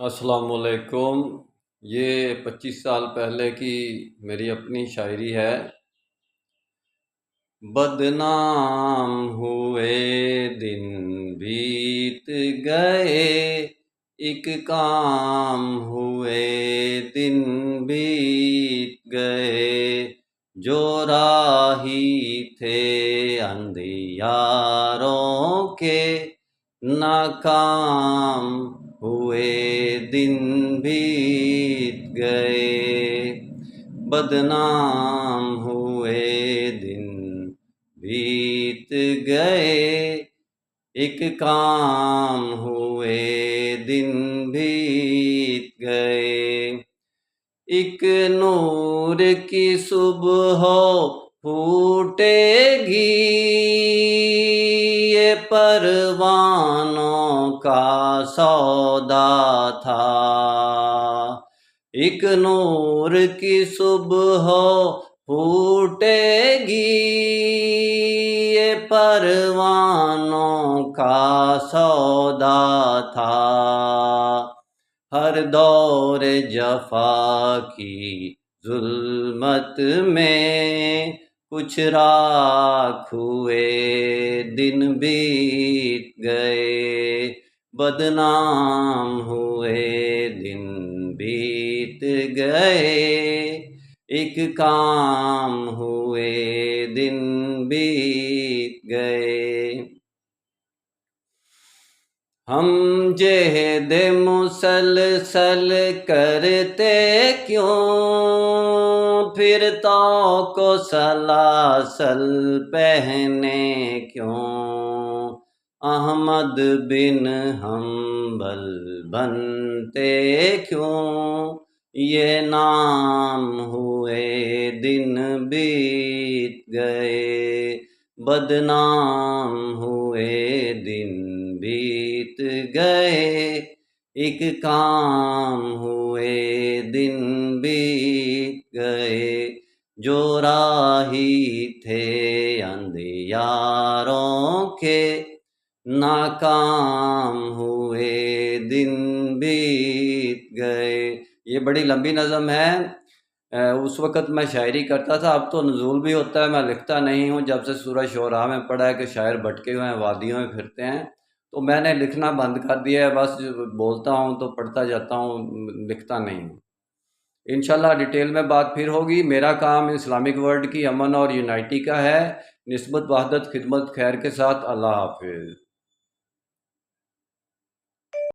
السلام علیکم۔ یہ 25 سال پہلے کی میری اپنی شاعری ہے۔ بدنام ہوئے دن بیت گئے، ایک کام ہوئے دن بیت گئے، جو راہی تھے اندھیاروں کے، ناکام ہوئے دن بیت گئے۔ بدنام ہوئے دن بیت گئے، ایک کام ہوئے دن بیت گئے۔ ایک نور کی صبح پھوٹے گی، یہ پروانوں کا سودا تھا۔ ایک نور کی صبح پھوٹے گی، یہ پروانوں کا سودا تھا۔ ہر دور جفا کی ظلمت میں، کچھ راکھ ہوئے دن بیت گئے۔ بدنام ہوئے دن بیت گئے، ایک کام ہوئے دن بیت گئے۔ ہم جہد مسلسل کرتے کیوں، پھر توق و سلاسل پہنے کیوں، احمد بن حنبل بنتے کیوں، یہ نام ہوئے دن بیت گئے۔ بدنام ہوئے دن بیت گئے، ایک کام ہوئے دن بیت گئے، جو راہی تھے اندھیاروں کے، ناکام ہوئے دن بیت گئے۔ یہ بڑی لمبی نظم ہے۔ اس وقت میں شاعری کرتا تھا، اب تو نزول بھی ہوتا ہے، میں لکھتا نہیں ہوں۔ جب سے سورہ شعراء میں پڑھا ہے کہ شاعر بھٹکے ہوئے ہیں، وادیوں میں پھرتے ہیں، تو میں نے لکھنا بند کر دیا ہے۔ بس بولتا ہوں تو پڑھتا جاتا ہوں، لکھتا نہیں ہوں۔ انشاءاللہ ڈیٹیل میں بات پھر ہوگی۔ میرا کام اسلامک ورلڈ کی امن اور یونائٹی کا ہے۔ نسبت وحدت خدمت خیر کے ساتھ۔ اللہ حافظ۔